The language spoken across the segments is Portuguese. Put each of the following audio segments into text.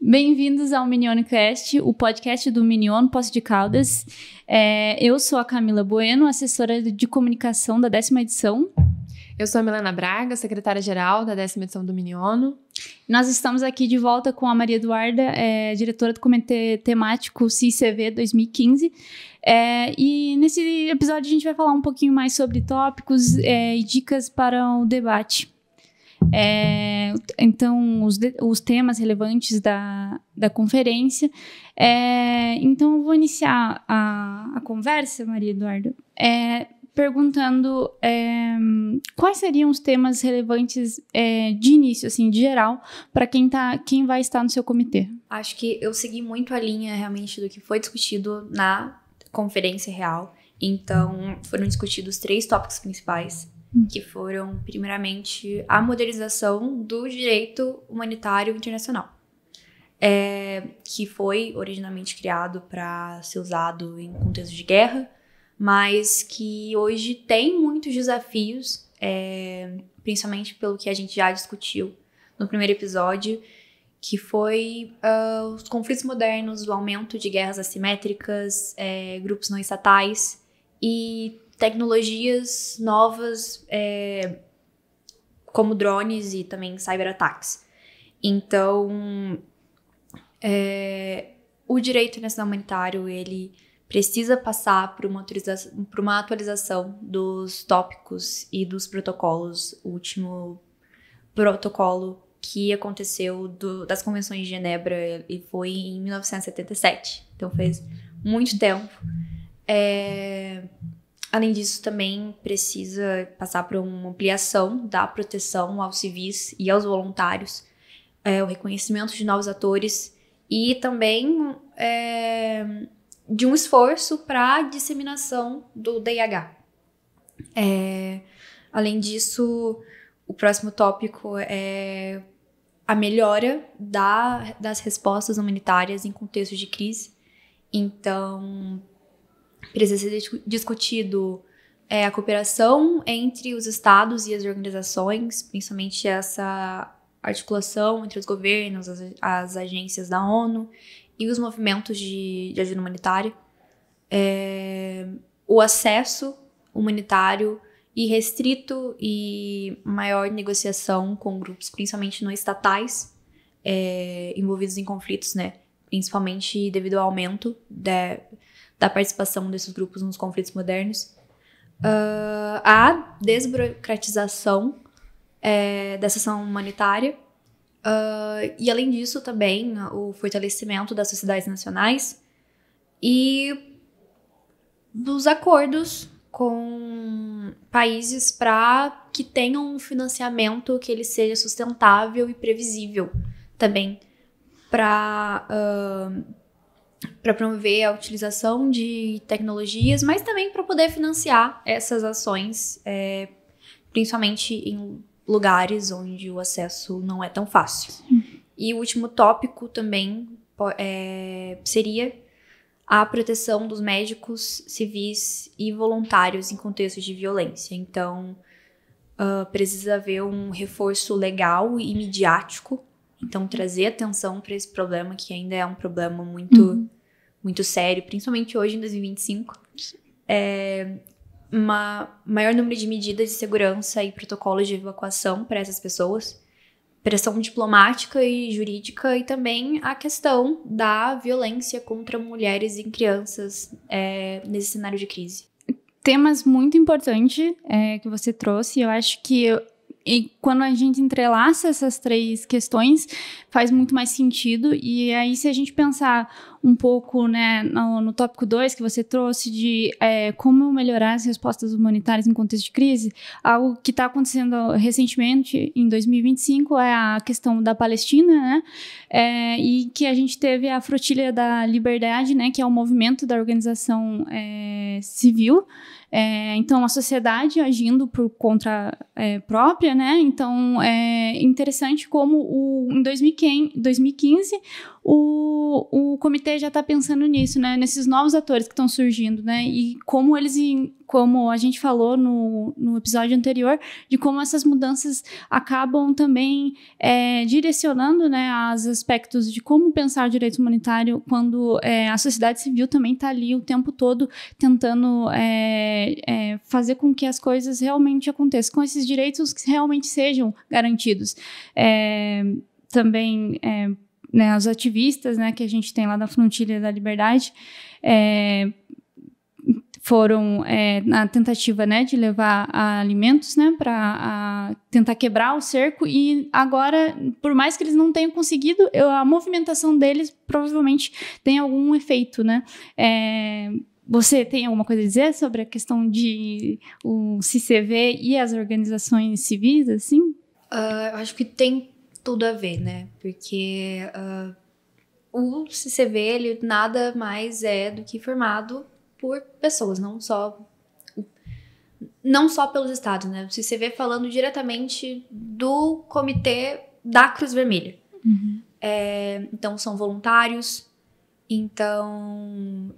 Bem-vindos ao MinionCast, o podcast do Minion Poços de Caldas. Eu sou a Camila Bueno, assessora de comunicação da 10ª edição. Eu sou a Milena Braga, secretária-geral da 10ª edição do Miniono. Nós estamos aqui de volta com a Maria Eduarda, diretora do Comitê Temático CICV 2015. E nesse episódio a gente vai falar um pouquinho mais sobre tópicos e dicas para o debate. Então, os temas relevantes da conferência. Então, eu vou iniciar a conversa, Maria Eduarda, perguntando quais seriam os temas relevantes de início, assim, de geral, para quem vai estar no seu comitê. Acho que eu segui muito a linha, realmente, do que foi discutido na conferência real. Então, foram discutidos 3 tópicos principais, que foram, primeiramente, a modernização do direito humanitário internacional, que foi originalmente criado para ser usado em contexto de guerra, mas que hoje tem muitos desafios, principalmente pelo que a gente já discutiu no primeiro episódio, que foi os conflitos modernos, o aumento de guerras assimétricas, grupos não estatais e tecnologias novas, como drones e também cyberataques. Então, o direito internacional humanitário, ele precisa passar por uma atualização dos tópicos e dos protocolos. O último protocolo que aconteceu das Convenções de Genebra e foi em 1977. Então, faz muito tempo. Além disso, também precisa passar por uma ampliação da proteção aos civis e aos voluntários, o reconhecimento de novos atores e também de um esforço para a disseminação do DIH. Além disso, o próximo tópico é a melhora das respostas humanitárias em contextos de crise. Então, precisa ser discutido a cooperação entre os estados e as organizações, principalmente essa articulação entre os governos, as agências da ONU e os movimentos de ajuda humanitária, o acesso humanitário irrestrito e maior negociação com grupos, principalmente não estatais, envolvidos em conflitos, né? Principalmente devido ao aumento da participação desses grupos nos conflitos modernos, a desburocratização dessa ação humanitária, e além disso também o fortalecimento das sociedades nacionais e dos acordos com países para que tenham um financiamento que ele seja sustentável e previsível também, para promover a utilização de tecnologias, mas também para poder financiar essas ações, principalmente em lugares onde o acesso não é tão fácil. E o último tópico também seria a proteção dos médicos, civis e voluntários em contextos de violência. Então, precisa haver um reforço legal e midiático. Então, trazer atenção para esse problema, que ainda é um problema muito sério, principalmente hoje, em 2025. Maior número de medidas de segurança e protocolos de evacuação para essas pessoas, pressão diplomática e jurídica, e também a questão da violência contra mulheres e crianças nesse cenário de crise. Temas muito importantes que você trouxe. Eu acho que quando a gente entrelaça essas 3 questões, faz muito mais sentido. E aí, se a gente pensar um pouco, né, no tópico 2 que você trouxe, de como melhorar as respostas humanitárias em contexto de crise, algo que está acontecendo recentemente, em 2025, é a questão da Palestina, né, e que a gente teve a Flotilha da Liberdade, né, que é o movimento da organização civil. Então, a sociedade agindo por conta própria, né? Então, é interessante como em 2015 o Comitê comitê já está pensando nisso, né? Nesses novos atores que estão surgindo, né? E como eles, como a gente falou no episódio anterior, de como essas mudanças acabam também direcionando, né, os aspectos de como pensar o direito humanitário quando a sociedade civil também está ali o tempo todo tentando fazer com que as coisas realmente aconteçam, com esses direitos que realmente sejam garantidos. Também, né, os ativistas, né, que a gente tem lá da Frontilha da Liberdade, foram na tentativa, né, de levar alimentos, né, para tentar quebrar o cerco, e agora, por mais que eles não tenham conseguido, a movimentação deles provavelmente tem algum efeito, né. Você tem alguma coisa a dizer sobre a questão de o CCV e as organizações civis, assim? Eu acho que tem tudo a ver, né? Porque o CCV, ele nada mais é do que formado por pessoas, não só pelos estados, né? O CCV falando diretamente do comitê da Cruz Vermelha. Uhum. Então, são voluntários. Então,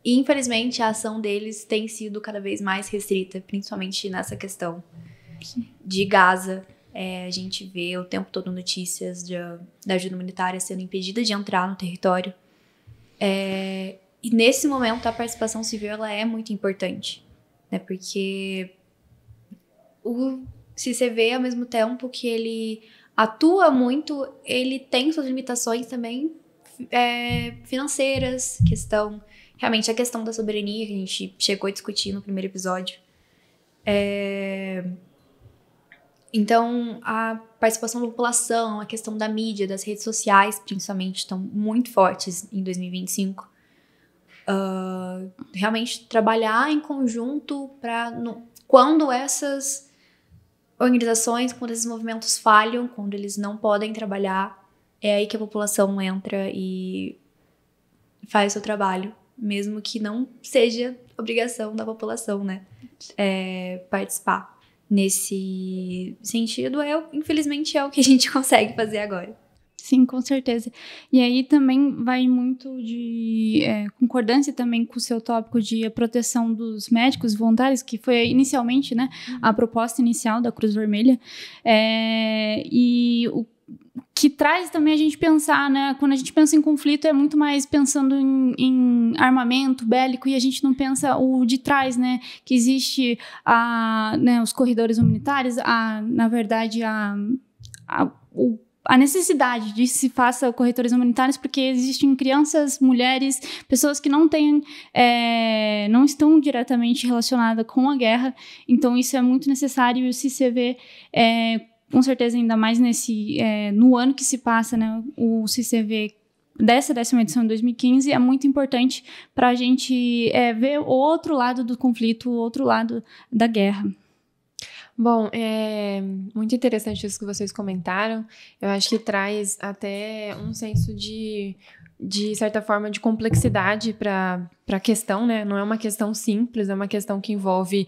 infelizmente, a ação deles tem sido cada vez mais restrita, principalmente nessa questão de Gaza. A gente vê o tempo todo notícias da ajuda humanitária sendo impedida de entrar no território. E nesse momento a participação civil ela é muito importante, né? Porque o CCV, ao mesmo tempo que ele atua muito, ele tem suas limitações também financeiras, realmente a questão da soberania que a gente chegou a discutir no primeiro episódio. Então, a participação da população, a questão da mídia, das redes sociais, principalmente, estão muito fortes em 2025. Realmente, trabalhar em conjunto para... Quando essas organizações, quando esses movimentos falham, quando eles não podem trabalhar, é aí que a população entra e faz o seu trabalho, mesmo que não seja obrigação da população, né? Participar. Nesse sentido, infelizmente, é o que a gente consegue fazer agora. Sim, com certeza. E aí também vai muito de concordância também com o seu tópico de proteção dos médicos voluntários, que foi inicialmente, né, a proposta inicial da Cruz Vermelha. E o que traz também a gente pensar, né, quando a gente pensa em conflito, é muito mais pensando em armamento bélico, e a gente não pensa o de trás, né, que existe né, os corredores humanitários, na verdade, a necessidade de se faça corredores humanitários, porque existem crianças, mulheres, pessoas que não estão diretamente relacionadas com a guerra, então isso é muito necessário, e o CCV com certeza, ainda mais no ano que se passa, né, o CCV dessa 10ª edição de 2015 é muito importante para a gente ver o outro lado do conflito, o outro lado da guerra. Bom, é muito interessante isso que vocês comentaram. Eu acho que traz até um senso de certa forma, de complexidade para a questão, né? Não é uma questão simples, é uma questão que envolve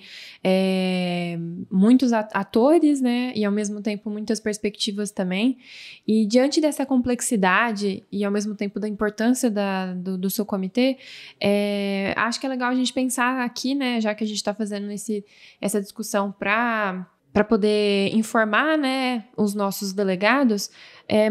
muitos atores, né? E, ao mesmo tempo, muitas perspectivas também. E, diante dessa complexidade e, ao mesmo tempo, da importância do seu comitê, acho que é legal a gente pensar aqui, né? Já que a gente está fazendo essa discussão para poder informar, né, os nossos delegados,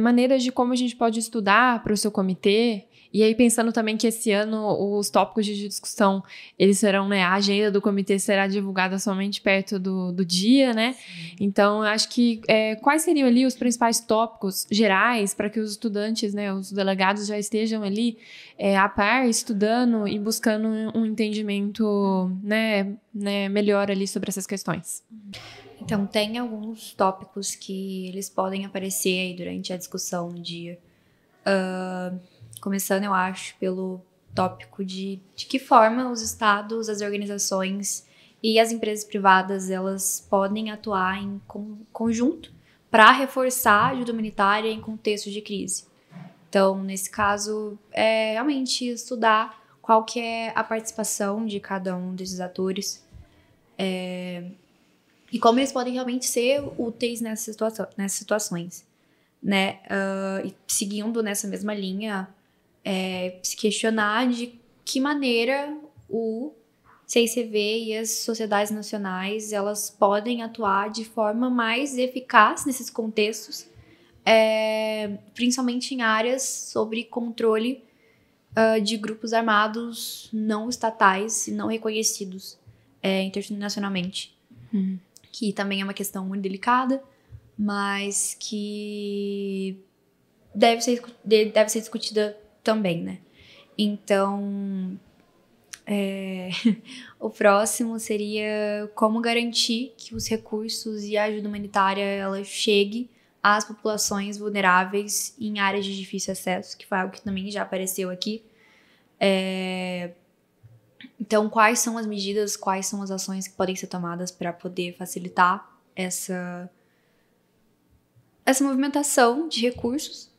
maneiras de como a gente pode estudar para o seu comitê. E aí, pensando também que esse ano os tópicos de discussão, eles serão, né, a agenda do comitê será divulgada somente perto do dia, né? Sim. Então, acho que quais seriam ali os principais tópicos gerais para que os estudantes, né, os delegados já estejam ali a par, estudando e buscando um entendimento, né, melhor ali sobre essas questões? Então, tem alguns tópicos que eles podem aparecer aí durante a discussão no dia. Começando, eu acho, pelo tópico de que forma os estados, as organizações e as empresas privadas, elas podem atuar em conjunto para reforçar a ajuda humanitária em contextos de crise. Então, nesse caso, realmente estudar qual que é a participação de cada um desses atores e como eles podem realmente ser úteis nessas situações, né? E seguindo nessa mesma linha, se questionar de que maneira o CICV e as sociedades nacionais elas podem atuar de forma mais eficaz nesses contextos, principalmente em áreas sobre controle de grupos armados não estatais e não reconhecidos internacionalmente. Que também é uma questão muito delicada, mas que deve ser discutida também, né? Então, o próximo seria como garantir que os recursos e a ajuda humanitária ela chegue às populações vulneráveis em áreas de difícil acesso, que foi algo que também já apareceu aqui. Então, quais são as medidas, quais são as ações que podem ser tomadas para poder facilitar essa movimentação de recursos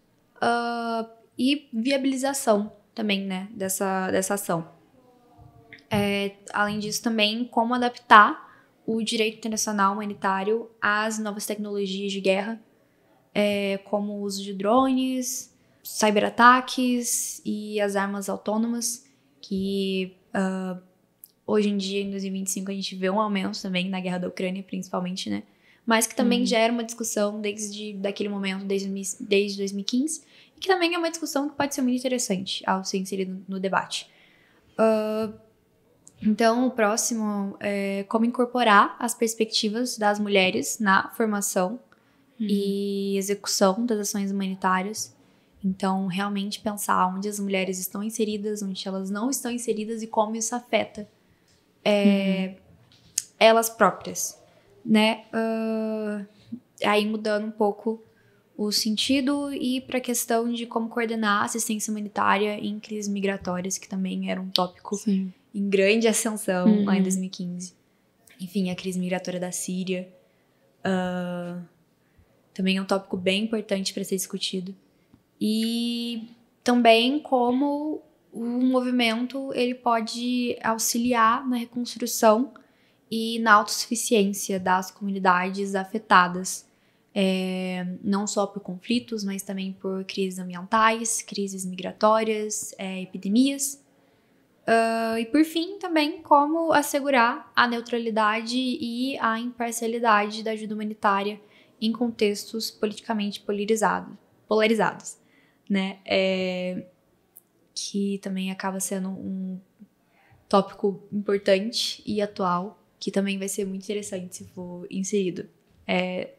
e viabilização também, né, dessa ação. Além disso, também como adaptar o direito internacional humanitário às novas tecnologias de guerra, como o uso de drones, cyberataques e as armas autônomas, que hoje em dia, em 2025, a gente vê um aumento também na guerra da Ucrânia, principalmente, né? Mas que também já era uma discussão desde aquele momento, desde 2015, e que também é uma discussão que pode ser muito interessante ao ser inserido no debate. Então, o próximo é como incorporar as perspectivas das mulheres na formação e execução das ações humanitárias. Então, realmente pensar onde as mulheres estão inseridas, onde elas não estão inseridas e como isso afeta elas próprias, né? Aí mudando um pouco o sentido e para a questão de como coordenar a assistência humanitária em crises migratórias, que também era um tópico em grande ascensão lá em 2015. Enfim, a crise migratória da Síria também é um tópico bem importante para ser discutido. E também como o movimento ele pode auxiliar na reconstrução e na autossuficiência das comunidades afetadas, não só por conflitos, mas também por crises ambientais, crises migratórias, epidemias. E por fim, também como assegurar a neutralidade e a imparcialidade da ajuda humanitária em contextos politicamente polarizados, né? Que também acaba sendo um tópico importante e atual, que também vai ser muito interessante se for inserido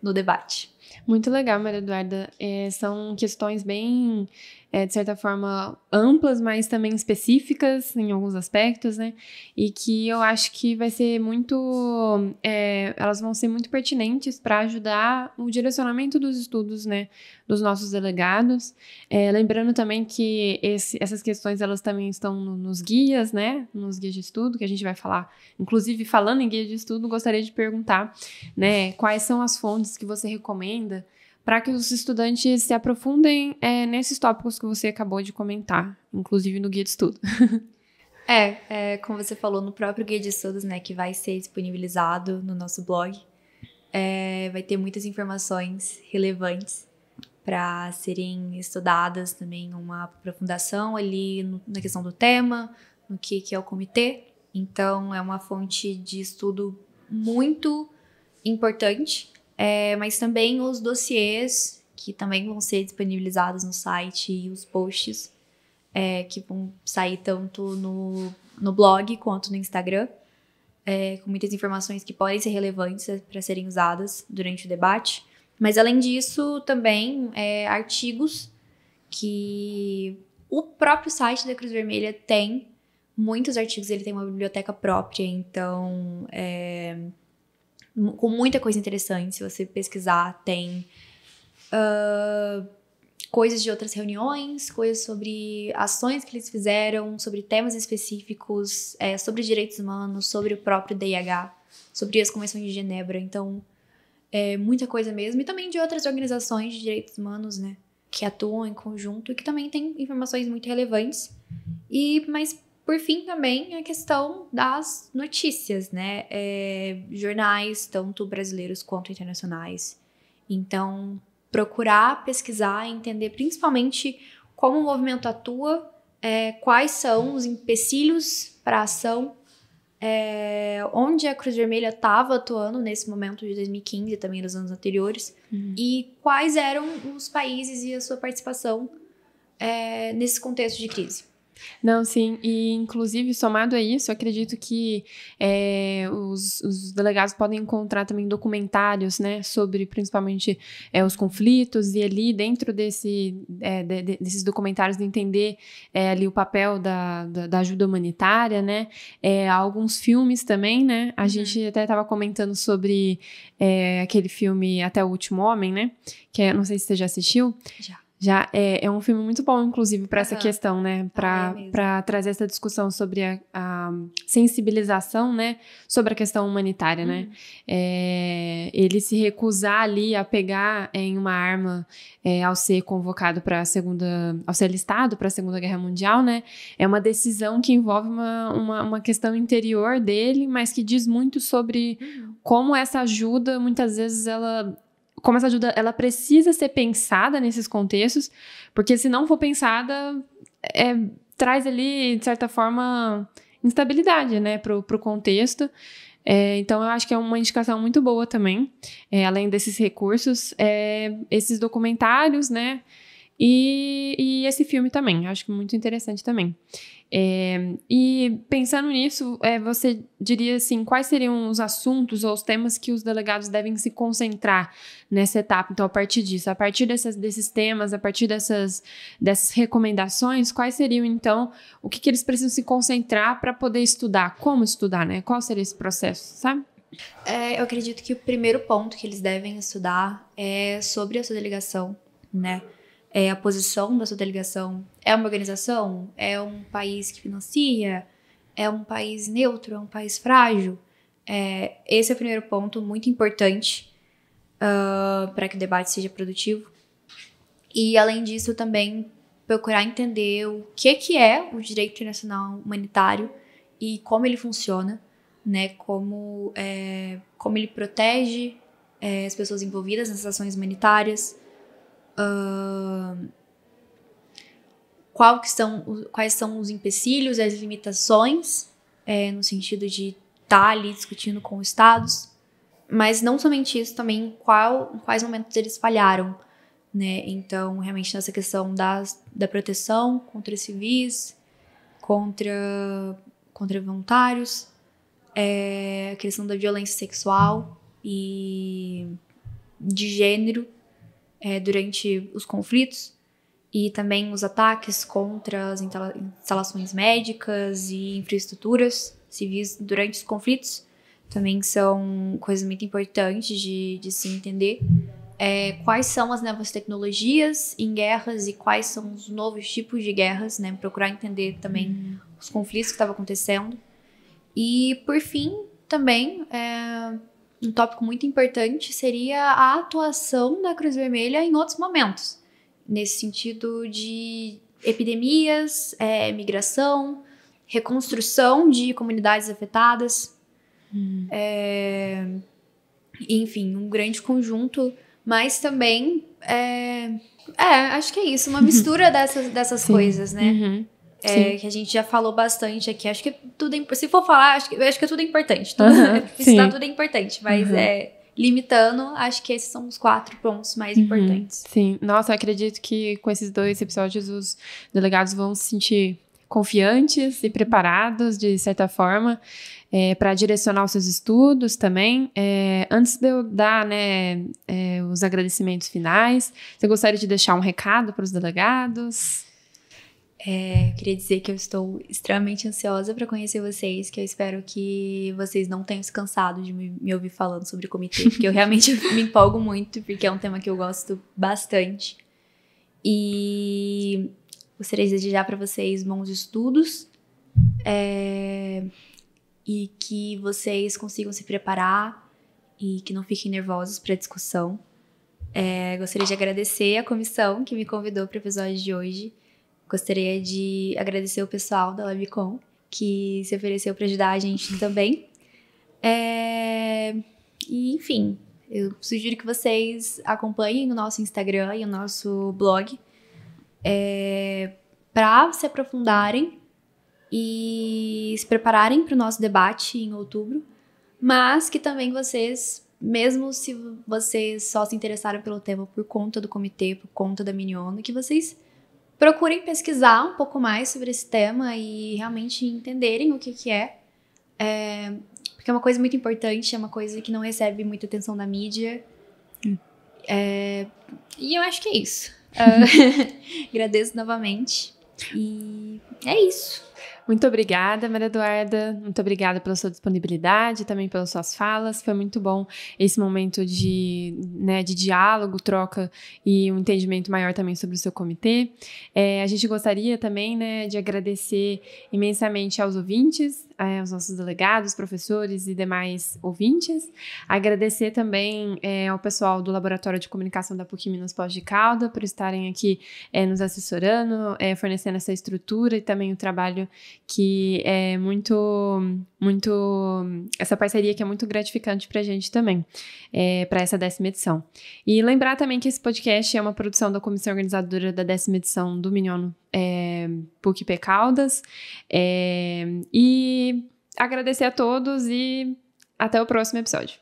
no debate. Muito legal, Maria Eduarda. São questões bem, de certa forma, amplas, mas também específicas em alguns aspectos, né? E que eu acho que vai ser elas vão ser muito pertinentes para ajudar o direcionamento dos estudos, né? Dos nossos delegados. Lembrando também que essas questões, elas também estão nos guias, né? Nos guias de estudo, que a gente vai falar. Inclusive, falando em guia de estudo, gostaria de perguntar, né? Quais são as fontes que você recomenda para que os estudantes se aprofundem nesses tópicos que você acabou de comentar, inclusive no guia de estudo. Como você falou, no próprio guia de estudos, né, que vai ser disponibilizado no nosso blog, vai ter muitas informações relevantes para serem estudadas, também uma aprofundação ali na questão do tema, no que é o comitê. Então, é uma fonte de estudo muito importante. Mas também os dossiês, que também vão ser disponibilizados no site, e os posts, que vão sair tanto no blog quanto no Instagram, com muitas informações que podem ser relevantes para serem usadas durante o debate. Mas, além disso, também artigos que o próprio site da Cruz Vermelha tem. Muitos artigos, ele tem uma biblioteca própria, então com muita coisa interessante. Se você pesquisar, tem coisas de outras reuniões, coisas sobre ações que eles fizeram, sobre temas específicos, sobre direitos humanos, sobre o próprio DIH, sobre as convenções de Genebra. Então, muita coisa mesmo. E também de outras organizações de direitos humanos, né, que atuam em conjunto e que também tem informações muito relevantes. Mas por fim, também a questão das notícias, né? Jornais, tanto brasileiros quanto internacionais. Então, procurar pesquisar e entender principalmente como o movimento atua quais são os empecilhos para a ação, onde a Cruz Vermelha estava atuando nesse momento de 2015 e também nos anos anteriores, e quais eram os países e a sua participação nesse contexto de crise. Não, sim, e inclusive somado a isso, eu acredito que os delegados podem encontrar também documentários, né, sobre principalmente os conflitos, e ali dentro desses documentários de entender ali o papel da ajuda humanitária, né, alguns filmes também, né, a gente até estava comentando sobre aquele filme Até o Último Homem, né, que não sei se você já assistiu. Já é um filme muito bom, inclusive, para essa questão, né? Para trazer essa discussão sobre a sensibilização, né? Sobre a questão humanitária, né? Ele se recusar ali a pegar em uma arma ao ser convocado ao ser alistado para a Segunda Guerra Mundial, né? É uma decisão que envolve uma questão interior dele, mas que diz muito sobre como essa ajuda, muitas vezes, como essa ajuda, ela precisa ser pensada nesses contextos, porque se não for pensada, traz ali, de certa forma, instabilidade, né, pro contexto. Então, eu acho que é uma indicação muito boa também, além desses recursos, esses documentários, né, e esse filme também, eu acho muito interessante também. E pensando nisso, você diria assim, quais seriam os assuntos ou os temas que os delegados devem se concentrar nessa etapa? Então, a partir disso, a partir desses temas, a partir dessas recomendações, quais seriam então, o que eles precisam se concentrar para poder estudar? Como estudar, né? Qual seria esse processo, sabe? Eu acredito que o primeiro ponto que eles devem estudar é sobre a sua delegação, né? A posição da sua delegação. É uma organização? É um país que financia? É um país neutro? É um país frágil? Esse é o primeiro ponto muito importante para que o debate seja produtivo. E, além disso, também procurar entender o que é o direito internacional humanitário e como ele funciona, né? Como ele protege as pessoas envolvidas nas ações humanitárias. Quais são os empecilhos, as limitações, no sentido de estar ali discutindo com os estados, mas não somente isso, também quais momentos eles falharam, né? Então, realmente nessa questão da proteção contra civis, contra voluntários, a questão da violência sexual e de gênero durante os conflitos, e também os ataques contra as instalações médicas e infraestruturas civis durante os conflitos também são coisas muito importantes de se entender. Quais são as novas tecnologias em guerras e quais são os novos tipos de guerras, né? Procurar entender também os conflitos que estavam acontecendo. E, por fim, também, um tópico muito importante seria a atuação da Cruz Vermelha em outros momentos, nesse sentido de epidemias, migração, reconstrução de comunidades afetadas, enfim, um grande conjunto, mas também, acho que é isso, uma mistura dessas coisas, né? Que a gente já falou bastante aqui. Acho que tudo se for falar, acho que tudo é importante. Tudo é importante, mas limitando, acho que esses são os 4 pontos mais importantes. Sim, nossa, eu acredito que com esses 2 episódios os delegados vão se sentir confiantes e preparados, de certa forma, para direcionar os seus estudos também. Antes de eu dar, né, os agradecimentos finais, você gostaria de deixar um recado para os delegados? Eu queria dizer que eu estou extremamente ansiosa para conhecer vocês, que eu espero que vocês não tenham se cansado de me ouvir falando sobre o comitê, porque eu realmente me empolgo muito, porque é um tema que eu gosto bastante. E gostaria de desejar para vocês bons estudos, e que vocês consigam se preparar e que não fiquem nervosos para a discussão. Gostaria de agradecer a comissão que me convidou para o episódio de hoje. Gostaria de agradecer o pessoal da Labicom, que se ofereceu para ajudar a gente também. E, enfim, eu sugiro que vocês acompanhem o nosso Instagram e o nosso blog, para se aprofundarem e se prepararem para o nosso debate em outubro, mas que também vocês, mesmo se vocês só se interessaram pelo tema por conta do comitê, por conta da Mini-ONU, que vocês procurem pesquisar um pouco mais sobre esse tema e realmente entenderem o que é. Porque é uma coisa muito importante, é uma coisa que não recebe muita atenção da mídia. E eu acho que é isso. Agradeço novamente. E é isso. Muito obrigada, Maria Eduarda. Muito obrigada pela sua disponibilidade, também pelas suas falas. Foi muito bom esse momento de diálogo, troca e um entendimento maior também sobre o seu comitê. A gente gostaria também, né, de agradecer imensamente aos ouvintes, aos nossos delegados, professores e demais ouvintes. Agradecer também ao pessoal do Laboratório de Comunicação da PUC Minas Pós de Caldas por estarem aqui nos assessorando, fornecendo essa estrutura e também o trabalho que é essa parceria que é muito gratificante pra gente também, para essa 10ª edição. E lembrar também que esse podcast é uma produção da comissão organizadora da 10ª edição do Mini-ONU PUC-P Caldas, e agradecer a todos e até o próximo episódio.